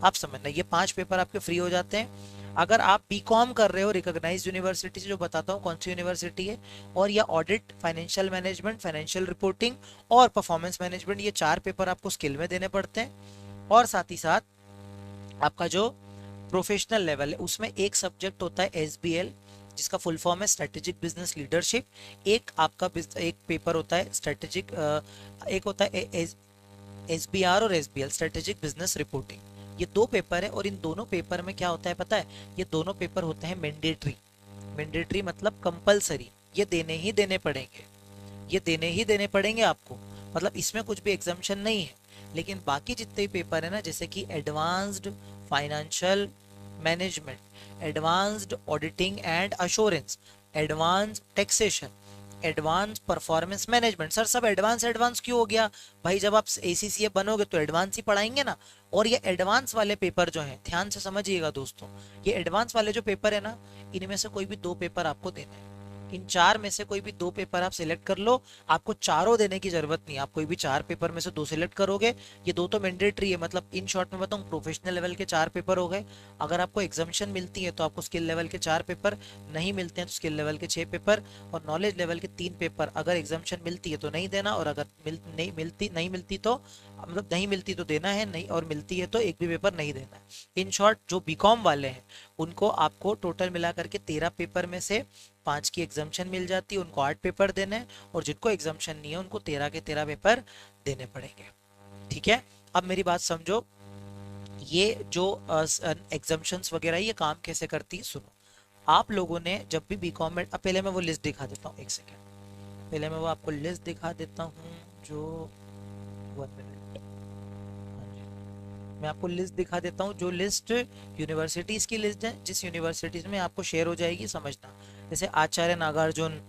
S1: आप समझना, ये 5 पेपर आपके फ्री हो जाते हैं। अगर आप बीकॉम कर रहे हो रिकॉग्नाइज्ड यूनिवर्सिटी से, जो बताता हूँ कौन सी यूनिवर्सिटी है, और या audit, financial management, financial reporting और परफॉर्मेंस मैनेजमेंट, ये 4 पेपर आपको स्किल में देने पड़ते हैं। और साथ ही साथ आपका जो प्रोफेशनल लेवल है उसमें एक सब्जेक्ट होता है एसबीएल, जिसका फुल फॉर्म है स्ट्रेटेजिक बिजनेस लीडरशिप। एक आपका एक पेपर होता है स्ट्रेटेजिक, एक होता है एसबीआर और एसबीएल, स्ट्रेटेजिक बिजनेस रिपोर्टिंग। ये 2 पेपर है, और इन दोनों पेपर में क्या होता है पता है, ये दोनों पेपर होते हैं मैंडेटरी। मैंडेटरी मतलब कंपलसरी, ये देने ही देने पड़ेंगे, ये देने ही देने पड़ेंगे आपको, मतलब इसमें कुछ भी एग्जाम्शन नहीं है। लेकिन बाकी जितने भी पेपर है ना, जैसे कि advanced financial management, advanced auditing and assurance, advance taxation, advance performance management, sir सब एडवांस एडवांस क्यों हो गया भाई, जब आप एसीसीए बनोगे तो एडवांस ही पढ़ाएंगे ना। और ये एडवांस वाले पेपर जो हैं, ध्यान से समझिएगा दोस्तों, ये एडवांस वाले जो पेपर है ना, इनमें से कोई भी 2 पेपर आपको देने हैं। इन 4 में से कोई भी 2 पेपर आप सिलेक्ट कर लो, आपको चारों देने की जरूरत नहीं, आप कोई भी 4 पेपर में से 2 सिलेक्ट करोगे। ये 2 तो मैंडेटरी है, मतलब इन शॉर्ट में बताऊं, प्रोफेशनल लेवल के 4 पेपर हो गए। अगर आपको एग्जामिशन मिलती है तो आपको स्किल लेवल के 4 पेपर, नहीं मिलते हैं तो स्किल लेवल के 6 पेपर, और नॉलेज लेवल के 3 पेपर। अगर एग्जामिशन मिलती है तो नहीं देना, और अगर नहीं मिलती तो, मतलब नहीं मिलती तो देना है, नहीं और मिलती है तो एक भी पेपर नहीं देना है। इन शॉर्ट जो बीकॉम वाले हैं उनको आपको टोटल मिला करके 13 पेपर में से 5 की एग्जाम्शन मिल जाती है, उनको 8 पेपर देने हैं, और जिनको एग्जाम्शन नहीं है उनको 13 के 13 पेपर देने पड़ेंगे। ठीक है, अब मेरी बात समझो, ये जो एग्जाम्शंस वगैरह ये काम कैसे करती है सुनो। आप लोगों ने जब भी बीकॉम में, अब पहले मैं वो लिस्ट दिखा देता हूँ, एक सेकेंड, पहले मैं वो आपको लिस्ट दिखा देता हूँ, जो 1 मिनट, मैं आपको लिस्ट दिखा देता हूँ, जो लिस्ट यूनिवर्सिटीज की लिस्ट है, जिस यूनिवर्सिटीज में आपको शेयर हो जाएगी, समझना। जैसे आचार्य नागार्जुन,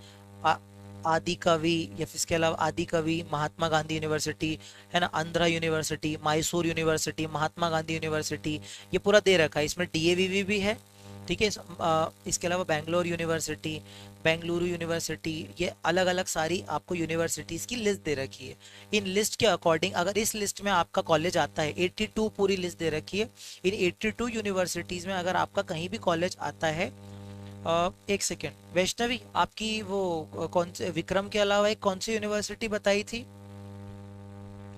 S1: आदि कवि, या फिर इसके अलावा आदि कवि, महात्मा गांधी यूनिवर्सिटी है ना, Andhra university, Mysore university, Mahatma Gandhi university, ये पूरा दे रखा है। इसमें डीएवीवी भी है, ठीक है। इसके अलावा बेंगलोर यूनिवर्सिटी, बेंगलुरु यूनिवर्सिटी, ये अलग अलग सारी आपको यूनिवर्सिटीज़ की लिस्ट दे रखी है। इन लिस्ट के अकॉर्डिंग अगर इस लिस्ट में आपका कॉलेज आता है, 82 पूरी लिस्ट दे रखी है, इन 82 यूनिवर्सिटीज़ में अगर आपका कहीं भी कॉलेज आता है, एक सेकेंड, वैष्णवी आपकी वो कौन से, विक्रम के अलावा एक कौन सी यूनिवर्सिटी बताई थी,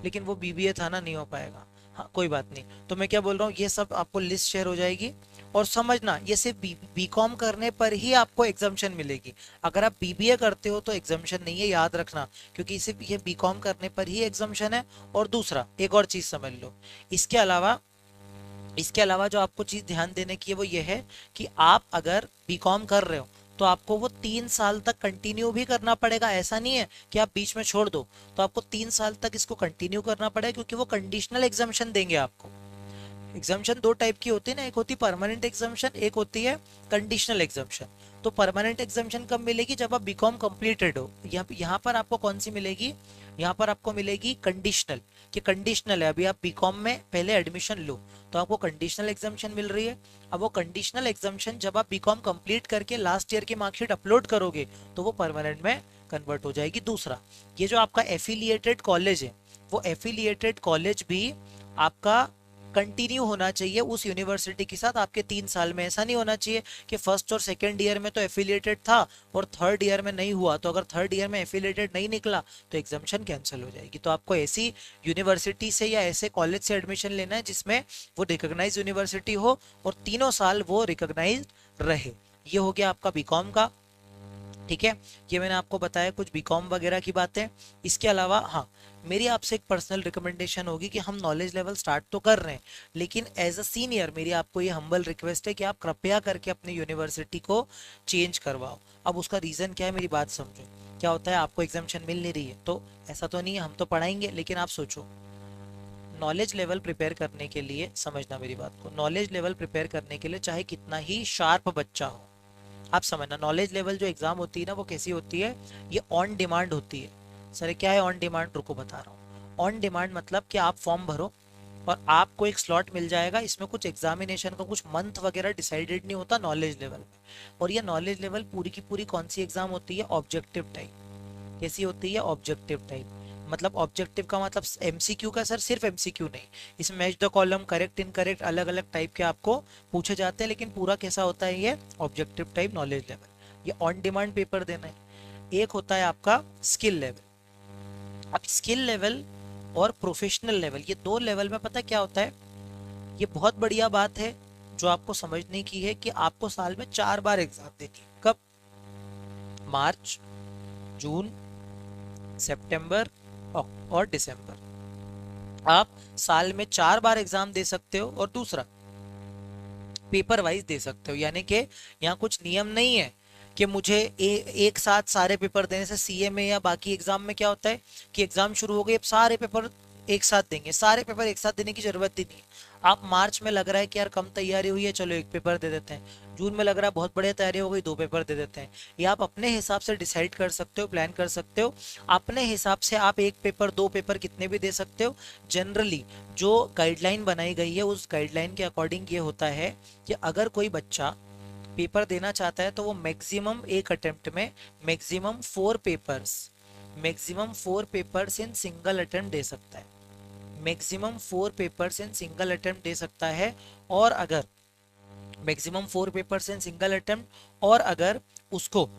S1: लेकिन वो बीबीए था ना, नहीं हो पाएगा। हाँ कोई बात नहीं, तो मैं क्या बोल रहा हूँ, ये सब आपको लिस्ट शेयर हो जाएगी। और समझना, ये सिर्फ बीकॉम करने पर ही आपको एग्जाम्शन मिलेगी, अगर आप बीबीए करते हो तो एग्जाम्शन नहीं है, याद रखना, क्योंकि सिर्फ ये बीकॉम करने पर ही एग्जाम्शन है। और दूसरा एक और चीज समझ लो, इसके अलावा जो आपको चीज ध्यान देने की है वो ये है कि आप अगर बीकॉम कर रहे हो तो आपको वो 3 साल तक कंटिन्यू भी करना पड़ेगा, ऐसा नहीं है कि आप बीच में छोड़ दो, तो आपको 3 साल तक इसको कंटिन्यू करना पड़ेगा, क्योंकि वो कंडीशनल एग्जाम्शन देंगे आपको। एग्जाम्शन 2 टाइप की होती है ना, एक होती है परमानेंट एग्जाम्शन, एक होती है कंडीशनल एग्जाम्शन। तो परमानेंट एग्जाम्शन कब मिलेगी, जब आप बीकॉम कंप्लीटेड हो। यहाँ पर आपको कौन सी मिलेगी, यहाँ पर आपको मिलेगी कंडीशनल, कि कंडीशनल है, अभी आप बीकॉम में पहले एडमिशन लो तो आपको कंडीशनल एग्जाम्शन मिल रही है। अब वो कंडीशनल एग्जाम्शन जब आप बीकॉम कंप्लीट करके लास्ट ईयर की मार्कशीट अपलोड करोगे तो वो परमानेंट में कन्वर्ट हो जाएगी। दूसरा, ये जो आपका एफिलिएटेड कॉलेज है, वो एफिलिएटेड कॉलेज भी आपका कंटिन्यू होना चाहिए उस यूनिवर्सिटी के साथ आपके 3 साल में। ऐसा नहीं होना चाहिए कि फर्स्ट और सेकेंड ईयर में तो एफिलिएटेड था और थर्ड ईयर में नहीं हुआ, तो अगर थर्ड ईयर में एफिलिएटेड नहीं निकला तो एग्जाम्शन कैंसिल हो जाएगी। तो आपको ऐसी यूनिवर्सिटी से या ऐसे कॉलेज से एडमिशन लेना है जिसमें वो रिकॉग्नाइज यूनिवर्सिटी हो और 3 साल वो रिकॉग्नाइज रहे। ये हो गया आपका बीकॉम का, ठीक है। ये मैंने आपको बताया कुछ बीकॉम वगैरह की बातें। इसके अलावा हाँ, मेरी आपसे एक पर्सनल रिकमेंडेशन होगी कि हम नॉलेज लेवल स्टार्ट तो कर रहे हैं, लेकिन एज अ सीनियर मेरी आपको ये हम्बल रिक्वेस्ट है कि आप कृपया करके अपनी यूनिवर्सिटी को चेंज करवाओ। अब उसका रीज़न क्या है, मेरी बात समझो। क्या होता है, आपको एग्जाम्शन मिल नहीं रही है तो ऐसा तो नहीं है, हम तो पढ़ाएंगे, लेकिन आप सोचो नॉलेज लेवल प्रिपेयर करने के लिए, समझना मेरी बात को, नॉलेज लेवल प्रिपेयर करने के लिए चाहे कितना ही शार्प बच्चा हो, आप समझना, नॉलेज लेवल जो एग्जाम होती है ना वो कैसी होती है, ये ऑन डिमांड होती है। सर क्या है ऑन डिमांड, रुको बता रहा हूँ। ऑन डिमांड मतलब कि आप फॉर्म भरो और आपको एक स्लॉट मिल जाएगा, इसमें कुछ एग्जामिनेशन का कुछ मंथ वगैरह डिसाइडेड नहीं होता नॉलेज लेवल में। और ये नॉलेज लेवल पूरी की पूरी कौन सी एग्जाम होती है, ऑब्जेक्टिव टाइप। कैसी होती है, ऑब्जेक्टिव टाइप। मतलब ऑब्जेक्टिव का मतलब एमसीक्यू का सर, सिर्फ एमसीक्यू नहीं, इसमें match the column, correct incorrect, अलग अलग टाइप के आपको पूछे जाते हैं, लेकिन पूरा कैसा होता है ये ऑब्जेक्टिव टाइप नॉलेज लेवल, ये ऑन डिमांड पेपर देना है। एक होता है आपका स्किल लेवल। अब स्किल लेवल और प्रोफेशनल लेवल, ये दो लेवल में पता क्या होता है, ये बहुत बढ़िया बात है जो आपको समझने की है कि आपको साल में 4 बार एग्जाम देनी है। कब? मार्च, जून, सितंबर और दिसंबर। आप साल में 4 बार एग्जाम दे सकते हो, और दूसरा पेपर वाइज दे सकते हो, यानी कि यहाँ कुछ नियम नहीं है कि मुझे एक साथ सारे पेपर देने से। सीए में या बाकी एग्जाम में क्या होता है कि एग्जाम शुरू हो गए, अब सारे पेपर एक साथ देंगे, सारे पेपर एक साथ देने की जरूरत ही नहीं है। आप मार्च में लग रहा है कि यार कम तैयारी हुई है, चलो एक पेपर दे देते हैं। जून में लग रहा है बहुत बढ़िया तैयारी हो गई, 2 पेपर दे देते हैं। ये आप अपने हिसाब से डिसाइड कर सकते हो, प्लान कर सकते हो अपने हिसाब से। आप एक पेपर, 2 पेपर, कितने भी दे सकते हो। जनरली जो गाइडलाइन बनाई गई है उस गाइडलाइन के अकॉर्डिंग ये होता है कि अगर कोई बच्चा पेपर देना चाहता है तो वो मैक्सिमम एक अटेम्प्ट में maximum 4 papers in single attempt दे सकता है। Maximum 4 papers in single attempt दे सकता है। और अगर maximum 4 papers in single attempt, और अगर उसको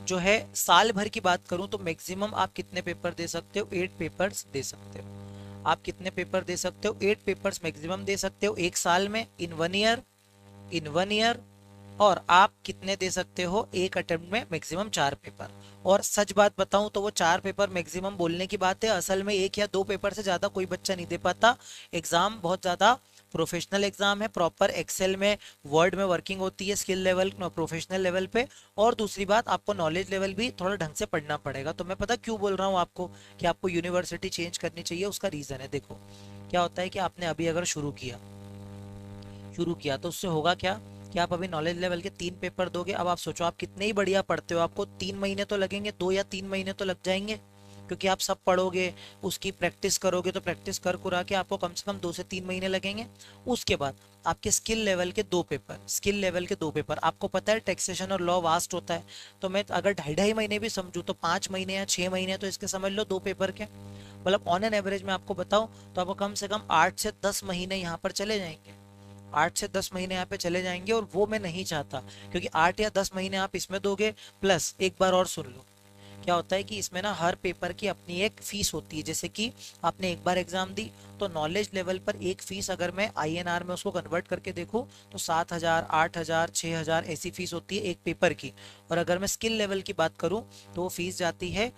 S1: जो है साल भर की बात करूं तो मैक्सिमम आप कितने पेपर दे सकते हो, 8 पेपर्स दे सकते हो। आप कितने पेपर दे सकते हो, 8 पेपर्स मैक्सिमम दे सकते हो एक साल में, इन वन ईयर। और आप कितने दे सकते हो एक अटेम्प्ट में, मैक्सिमम 4 पेपर। और सच बात बताऊं तो वो 4 पेपर मैक्सिमम बोलने की बात है, असल में 1 या 2 पेपर से ज्यादा कोई बच्चा नहीं दे पाता। एग्जाम बहुत ज्यादा प्रोफेशनल एग्जाम है, प्रॉपर एक्सेल में, वर्ड में वर्किंग होती है स्किल लेवल प्रोफेशनल लेवल पे। और दूसरी बात, आपको नॉलेज लेवल भी थोड़ा ढंग से पढ़ना पड़ेगा। तो मैं पता क्यों बोल रहा हूँ आपको कि आपको यूनिवर्सिटी चेंज करनी चाहिए, उसका रीजन है। देखो क्या होता है कि आपने अभी अगर शुरू किया तो उससे होगा क्या कि आप अभी नॉलेज लेवल के 3 पेपर दोगे। अब आप सोचो आप कितने ही बढ़िया पढ़ते हो, आपको 3 महीने तो लगेंगे, 2 या 3 महीने तो लग जाएंगे, क्योंकि आप सब पढ़ोगे, उसकी प्रैक्टिस करोगे, तो प्रैक्टिस कर कुरा के आपको कम से कम 2 से 3 महीने लगेंगे। उसके बाद आपके स्किल लेवल के 2 पेपर आपको पता है टैक्सेशन और लॉ वास्ट होता है। तो मैं अगर 2.5 2.5 महीने भी समझूं तो 5 महीने या 6 महीने तो इसके समझ लो 2 पेपर के। मतलब ऑन एन एवरेज में आपको बताऊं तो आपको कम से कम 8 से 10 महीने यहाँ पर चले जाएंगे। 8 से 10 महीने यहाँ पे चले जाएंगे, और वो मैं नहीं चाहता, क्योंकि 8 या 10 महीने आप इसमें दोगे। प्लस एक बार और सुन लो, क्या होता है कि इसमें ना हर पेपर की अपनी एक फीस होती है। जैसे कि आपने एक बार एग्जाम दी तो नॉलेज लेवल पर एक फीस, अगर मैं आईएनआर में उसको कन्वर्ट करके देखूं तो 7,000, 8,000, 6,000 ऐसी फीस होती है एक पेपर की। और अगर मैं स्किल लेवल की बात करूं तो वो फीस जाती है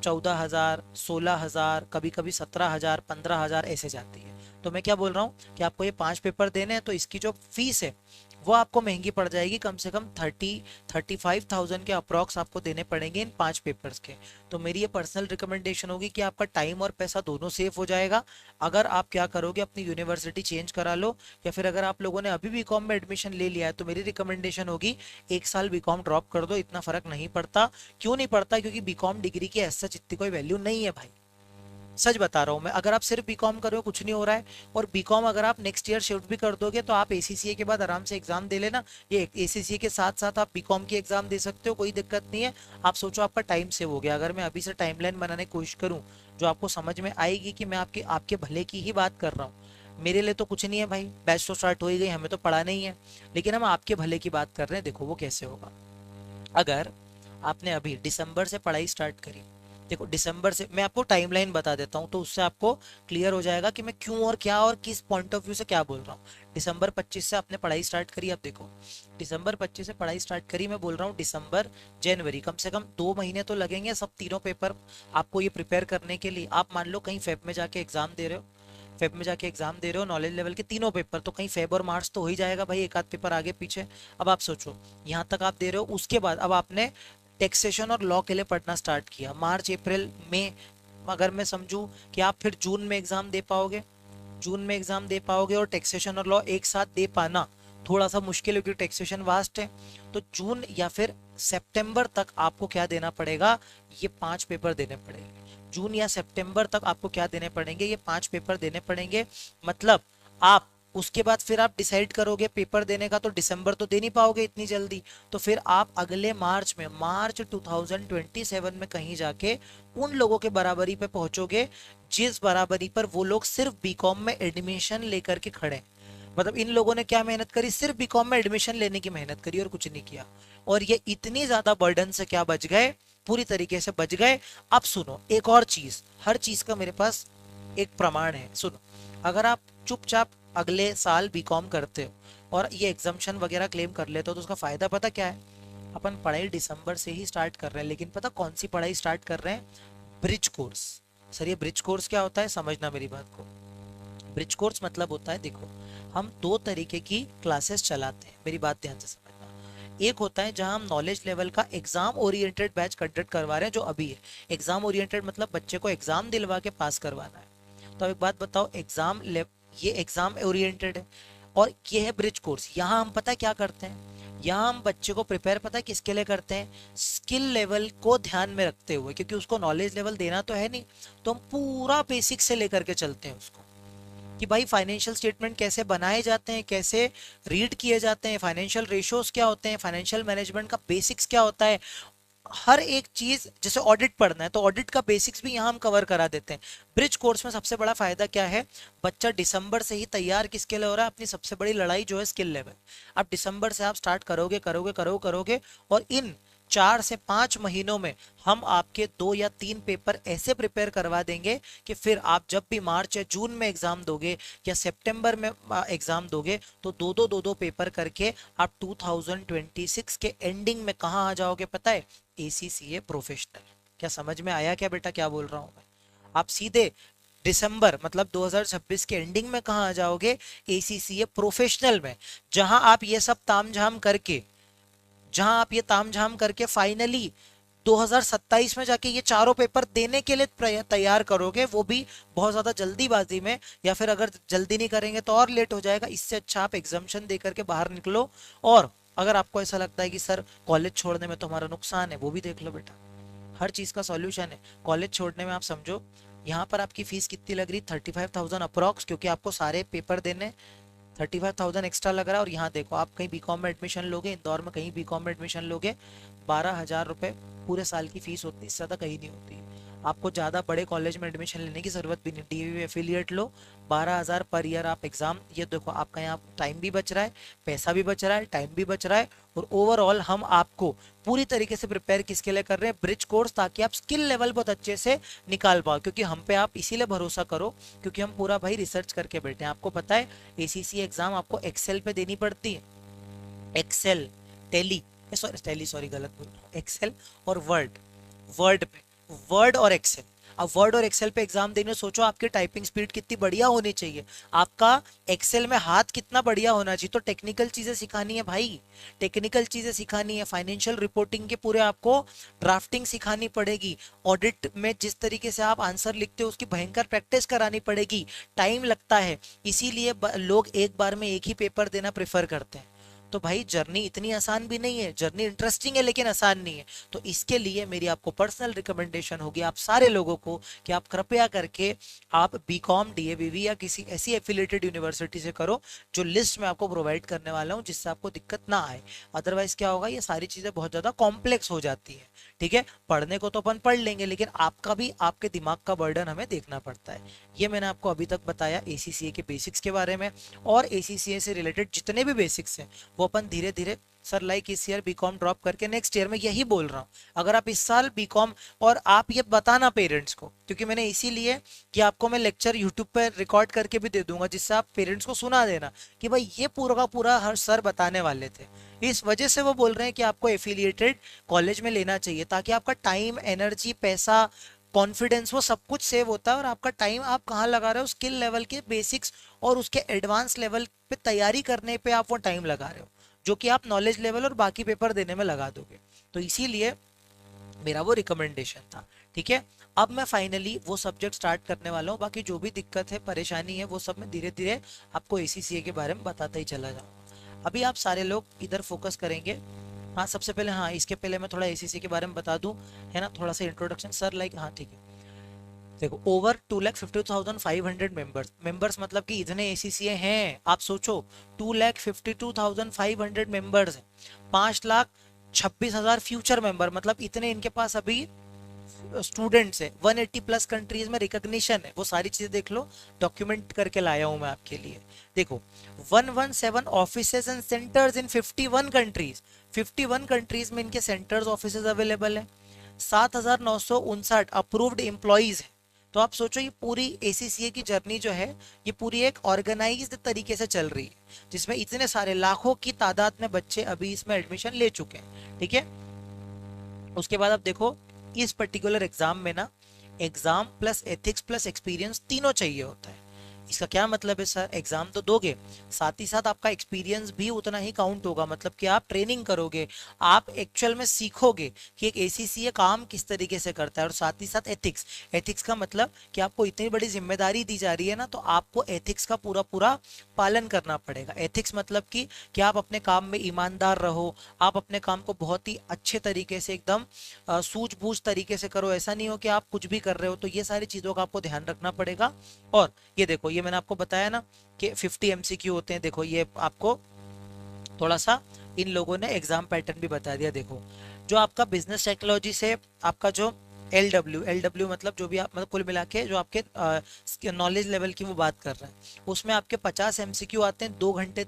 S1: 14,000, 16,000, कभी कभी 17,000, 15,000 ऐसे जाती है। तो मैं क्या बोल रहा हूँ कि आपको ये 5 पेपर देने हैं, तो इसकी जो फीस है वो आपको महंगी पड़ जाएगी, कम से कम 35,000 के अप्रॉक्स आपको देने पड़ेंगे इन 5 पेपर्स के। तो मेरी ये पर्सनल रिकमेंडेशन होगी कि आपका टाइम और पैसा दोनों सेव हो जाएगा अगर आप क्या करोगे, अपनी यूनिवर्सिटी चेंज करा लो। या फिर अगर आप लोगों ने अभी बीकॉम में एडमिशन ले लिया है तो मेरी रिकमेंडेशन होगी 1 साल बीकॉम ड्रॉप कर दो, इतना फर्क नहीं पड़ता। क्यों नहीं पड़ता? क्योंकि बीकॉम डिग्री की ऐसा इतनी कोई वैल्यू नहीं है भाई, सच बता रहा हूँ मैं। अगर आप सिर्फ बीकॉम कर रहे हो कुछ नहीं हो रहा है, और बीकॉम अगर आप नेक्स्ट ईयर शिफ्ट भी कर दोगे तो आप एसीसीए के बाद आराम से एग्जाम दे लेना। ये एसीसीए के साथ साथ आप बीकॉम की एग्जाम दे सकते हो, कोई दिक्कत नहीं है। आप सोचो आपका टाइम सेव हो गया। अगर मैं अभी से टाइमलाइन बनाने की कोशिश करूँ जो आपको समझ में आएगी कि मैं आपके आपके भले की ही बात कर रहा हूँ। मेरे लिए तो कुछ नहीं है भाई, बैच तो स्टार्ट हो ही गई, हमें तो पढ़ा नहीं है, लेकिन हम आपके भले की बात कर रहे हैं। देखो वो कैसे होगा। अगर आपने अभी दिसंबर से पढ़ाई स्टार्ट करी, देखो दिसंबर से मैं आपको टाइमलाइन बता देता हूँ तो उससे आपको क्लियर हो जाएगा कि मैं क्यों और क्या और किस पॉइंट ऑफ व्यू से क्या बोल रहा हूँ। दिसंबर 25 से आपने पढ़ाई स्टार्ट करी। अब देखो दिसंबर 25 से पढ़ाई स्टार्ट करी, मैं बोल रहा हूँ दिसंबर जनवरी, कम से कम 2 महीने तो लगेंगे सब तीनों पेपर आपको ये प्रिपेयर करने के लिए। आप मान लो कहीं फेब में जाके एग्जाम दे रहे हो, नॉलेज लेवल के तीनों पेपर, तो कहीं फेब और मार्च तो हो ही जाएगा भाई, एक आध पेपर आगे पीछे। अब आप सोचो यहाँ तक आप दे रहे हो, उसके बाद अब आपने टैक्सेशन और लॉ के लिए पढ़ना स्टार्ट किया मार्च अप्रैल मई। अगर मैं समझूं कि आप फिर जून में एग्जाम दे पाओगे, और टैक्सेशन और लॉ एक साथ दे पाना थोड़ा सा मुश्किल है क्योंकि टैक्सेशन वास्ट है। तो जून या फिर सितंबर तक आपको क्या देना पड़ेगा, ये 5 पेपर देने पड़ेंगे। जून या सितंबर तक आपको क्या देने पड़ेंगे, ये 5 पेपर देने पड़ेंगे। मतलब आप उसके बाद फिर आप डिसाइड करोगे पेपर देने का, तो दिसंबर तो दे नहीं पाओगे इतनी जल्दी, तो फिर आप अगले मार्च में, मार्च 2027 में कहीं जाके उन लोगों के बराबरी पे पहुंचोगे जिस बराबरी पर वो लोग सिर्फ बीकॉम में एडमिशन लेकर के खड़े हैं। मतलब इन लोगों ने क्या मेहनत करी, सिर्फ बीकॉम में एडमिशन लेने की मेहनत करी और कुछ नहीं किया, और ये इतनी ज्यादा बर्डन से क्या बच गए, पूरी तरीके से बच गए। अब सुनो एक और चीज, हर चीज का मेरे पास एक प्रमाण है, सुनो। अगर आप चुपचाप अगले साल बीकॉम करते हो और ये एग्जाम्शन वगैरह क्लेम कर लेते हो, तो उसका फायदा पता क्या है, अपन पढ़ाई दिसंबर से ही स्टार्ट कर रहे हैं, लेकिन पता कौन सी पढ़ाई स्टार्ट कर रहे हैं, ब्रिज कोर्स। सर ये ब्रिज कोर्स क्या होता है, समझना मेरी बात को। ब्रिज कोर्स मतलब होता है, देखो हम दो तरीके की क्लासेस चलाते हैं, मेरी बात ध्यान से समझना। एक होता है जहां हम नॉलेज लेवल का एग्जाम ओरिएंटेड बैच कंडक्ट करवा रहे हैं, जो अभी है। एग्जाम ओरिएंटेड मतलब बच्चे को एग्जाम दिलवा के पास करवाना है। तो अब एक बात बताओ, ये एग्जाम ओरिएंटेड है और ये है ब्रिज कोर्स। यहाँ हम पता है क्या करते हैं, यहाँ हम बच्चे को प्रिपेयर पता है किसके लिए करते हैं, स्किल लेवल को ध्यान में रखते हुए, क्योंकि उसको नॉलेज लेवल देना तो है नहीं, तो हम पूरा बेसिक से लेकर के चलते हैं उसको, कि भाई फाइनेंशियल स्टेटमेंट कैसे बनाए जाते हैं, कैसे रीड किए जाते हैं, फाइनेंशियल रेशियोज क्या होते हैं, फाइनेंशियल मैनेजमेंट का बेसिक्स क्या होता है, हर एक चीज। जैसे ऑडिट पढ़ना है तो ऑडिट का बेसिक्स भी यहाँ हम कवर करा देते हैं। ब्रिज कोर्स में सबसे बड़ा फायदा क्या है, बच्चा दिसंबर से ही तैयार किसके लिए हो रहा है, अपनी सबसे बड़ी लड़ाई जो है स्किल लेवल। अब दिसंबर से आप स्टार्ट करोगे करोगे करोगे करोगे, और इन 4 से 5 महीनों में हम आपके 2 या 3 पेपर ऐसे प्रिपेयर करवा देंगे कि फिर आप जब भी मार्च या जून में एग्जाम दोगे या सितंबर में एग्जाम दोगे, तो दो दो पेपर करके आप 2026 के एंडिंग में कहाँ आ जाओगे पता है, ACCA प्रोफेशनल। क्या समझ में आया क्या बेटा, क्या बोल रहा हूँ मैं? आप सीधे दिसंबर मतलब 2026 के एंडिंग में कहाँ आ जाओगे, ACCA प्रोफेशनल में, जहां आप ये सब तामझाम करके, जहां आप ये तामझाम करके फाइनली 2027 में जाके ये चारों पेपर देने के लिए तैयार करोगे, वो भी बहुत ज्यादा जल्दीबाजी में, या फिर अगर जल्दी नहीं करेंगे तो और लेट हो जाएगा। इससे अच्छा आप एग्जाम्शन दे करके बाहर निकलो। और अगर आपको ऐसा लगता है कि सर कॉलेज छोड़ने में तो हमारा नुकसान है, वो भी देख लो बेटा, हर चीज का सॉल्यूशन है। कॉलेज छोड़ने में आप समझो, यहाँ पर आपकी फीस कितनी लग रही, 35,000 अप्रोक्स, क्योंकि आपको सारे पेपर देने, 35,000 एक्स्ट्रा लग रहा है। और यहाँ देखो, आप कहीं बीकॉम में एडमिशन लोगे, इंदौर में कहीं बीकॉम में एडमिशन लोगे, 12,000 रुपये पूरे साल की फीस होती है, इससे ज़्यादा कहीं नहीं होती। आपको ज़्यादा बड़े कॉलेज में एडमिशन लेने की ज़रूरत भी नहीं, DAV एफिलिएट लो, 12,000 पर ईयर आप एग्जाम, ये देखो आपका यहाँ टाइम भी बच रहा है, पैसा भी बच रहा है, टाइम भी बच रहा है, और ओवरऑल हम आपको पूरी तरीके से प्रिपेयर किसके लिए कर रहे हैं, ब्रिज कोर्स, ताकि आप स्किल लेवल बहुत अच्छे से निकाल पाओ। क्योंकि हम पे आप इसीलिए भरोसा करो क्योंकि हम पूरा भाई रिसर्च करके बैठे हैं। आपको पता है ACCA एग्जाम आपको एक्सेल पे देनी पड़ती है, एक्सेल, टेली, टेली सॉरी गलत बोल रहा हूँ, एक्सेल और वर्ड, वर्ड पे, वर्ड और एक्सेल। अब वर्ड और एक्सेल पे एग्जाम देने, सोचो आपकी टाइपिंग स्पीड कितनी बढ़िया होनी चाहिए, आपका एक्सेल में हाथ कितना बढ़िया होना चाहिए। तो टेक्निकल चीजें सिखानी है भाई, टेक्निकल चीजें सिखानी है, फाइनेंशियल रिपोर्टिंग के पूरे आपको ड्राफ्टिंग सिखानी पड़ेगी, ऑडिट में जिस तरीके से आप आंसर लिखते हो उसकी भयंकर प्रैक्टिस करानी पड़ेगी, टाइम लगता है। इसीलिए लोग एक बार में एक ही पेपर देना प्रेफर करते हैं। तो भाई जर्नी इतनी आसान भी नहीं है, जर्नी इंटरेस्टिंग है लेकिन आसान नहीं है। तो इसके लिए मेरी आपको पर्सनल रिकमेंडेशन होगी आप सारे लोगों को कि आप कृपया करके आप बीकॉम DAVV या किसी ऐसी एफिलिएटेड यूनिवर्सिटी से करो जो लिस्ट में आपको प्रोवाइड करने वाला हूँ, जिससे आपको दिक्कत ना आए। अदरवाइज क्या होगा, ये सारी चीजें बहुत ज्यादा कॉम्प्लेक्स हो जाती है। ठीक है, पढ़ने को तो अपन पढ़ लेंगे, लेकिन आपका भी, आपके दिमाग का बर्डन हमें देखना पड़ता है। ये मैंने आपको अभी तक बताया ACCA के बेसिक्स के बारे में, और ACCA से रिलेटेड जितने भी बेसिक्स हैं वो अपन धीरे धीरे, सर लाइक इस ईयर बीकॉम ड्रॉप करके नेक्स्ट ईयर में, यही बोल रहा हूँ। अगर आप इस साल बीकॉम, और आप ये बताना पेरेंट्स को, क्योंकि मैंने इसीलिए कि आपको मैं लेक्चर यूट्यूब पर रिकॉर्ड करके भी दे दूंगा, जिससे आप पेरेंट्स को सुना देना कि भाई ये पूरा का पूरा हर सर बताने वाले थे। इस वजह से वो बोल रहे हैं कि आपको एफिलिएटेड कॉलेज में लेना चाहिए, ताकि आपका टाइम, एनर्जी, पैसा, कॉन्फिडेंस, वो सब कुछ सेव होता है, और आपका टाइम आप कहाँ लगा रहे हो, स्किल लेवल के बेसिक्स और उसके एडवांस लेवल पे तैयारी करने पे आप वो टाइम लगा रहे हो, जो कि आप नॉलेज लेवल और बाकी पेपर देने में लगा दोगे। तो इसीलिए मेरा वो रिकमेंडेशन था। ठीक है, अब मैं फाइनली वो सब्जेक्ट स्टार्ट करने वाला हूँ, बाकी जो भी दिक्कत है, परेशानी है, वो सब मैं धीरे धीरे आपको ACCA के बारे में बताता ही चला जाऊँ। अभी आप सारे लोग इधर फोकस करेंगे। हाँ सबसे पहले, हाँ इसके पहले मैं थोड़ा ACCA के बारे में बता दूं, है ना, थोड़ा सा इंट्रोडक्शन, सर लाइक, हाँ ठीक है। देखो ओवर 2,52,500 मेंबर्स, मेंबर्स मतलब कि इतने एसीसीए हैं, आप सोचो 2,52,500 मेंबर्स हैं, 5,26,000 फ्यूचर मेंबर, मतलब इतने इनके पास अभी स्टूडेंट्स है, 180 प्लस कंट्रीज में रिकॉग्निशन है, वो सारी चीजें देख लो, डॉक्यूमेंट करके लाया हूं मैं आपके लिए। देखो 117 offices and centres in 51 countries, 51 countries में इनके सेंटर्स ऑफिसेज अवेलेबल है, 7,959 अप्रूव्ड एम्प्लॉइज है। तो आप सोचो ये पूरी एसीसीए की जर्नी जो है, ये पूरी एक ऑर्गेनाइज्ड तरीके से चल रही है, जिसमें इतने सारे लाखों की तादाद में बच्चे अभी इसमें एडमिशन ले चुके हैं, ठीक है। उसके बाद आप देखो इस पर्टिकुलर एग्जाम में ना, exam plus ethics plus experience तीनों चाहिए होता है। इसका क्या मतलब है सर, एग्जाम तो दोगे, साथ ही साथ आपका एक्सपीरियंस भी उतना ही काउंट होगा, मतलब कि आप ट्रेनिंग करोगे, आप एक्चुअल में सीखोगे कि एक एसीसीए काम किस तरीके से करता है। और साथ ही साथ एथिक्स, एथिक्स का मतलब कि आपको इतनी बड़ी जिम्मेदारी दी जा रही है ना, तो आपको एथिक्स का पूरा पूरा पालन करना पड़ेगा। एथिक्स मतलब कि आप अपने काम में ईमानदार रहो, आप अपने काम को बहुत ही अच्छे तरीके से एकदम सूझबूझ तरीके से करो, ऐसा नहीं हो कि आप कुछ भी कर रहे हो। तो ये सारी चीज़ों का आपको ध्यान रखना पड़ेगा। और ये देखो, ये मैंने आपको बताया ना कि 50 एमसीक्यू होते हैं, देखो ये आपको थोड़ा सा इन लोगों ने एग्जाम पैटर्न भी बता दिया। देखो जो आपका बिजनेस साइकोलॉजी से आपका जो एल डब्ल्यू मतलब जो भी आप मतलब कुल मिला के जो आपके नॉलेज लेवल की वो बात कर रहे हैं, उसमें आपके 50 एमसीक्यू आते हैं, 2 घंटे,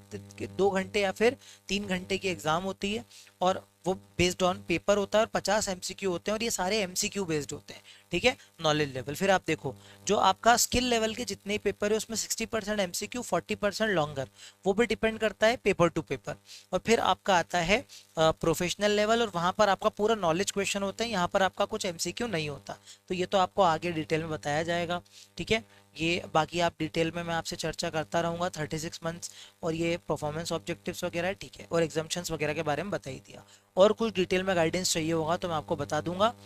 S1: 2 घंटे या फिर 3 घंटे की एग्जाम होती है, और वो बेस्ड ऑन पेपर होता है, और 50 एमसीक्यू होते हैं, और ये सारे एमसीक्यू बेस्ड होते हैं, ठीक है। नॉलेज लेवल फिर आप देखो, जो आपका स्किल लेवल के जितने पेपर है उसमें 60% एमसीक्यू, 40% लॉन्गर, वो भी डिपेंड करता है पेपर टू पेपर। और फिर आपका आता है प्रोफेशनल लेवल, और वहां पर आपका पूरा नॉलेज क्वेश्चन होता है, यहाँ पर आपका कुछ एमसीक्यू नहीं होता। तो ये तो आपको आगे डिटेल में बताया जाएगा, ठीक है। ये बाकी आप डिटेल में मैं आपसे चर्चा करता रहूंगा, 36 मंथ्स और ये परफॉर्मेंस ऑब्जेक्टिव्स वगैरह, ठीक है, और एग्जाम्शंस वगैरह के बारे में बता ही दिया। और कुछ डिटेल में गाइडेंस चाहिए होगा तो मैं आपको बता दूंगा।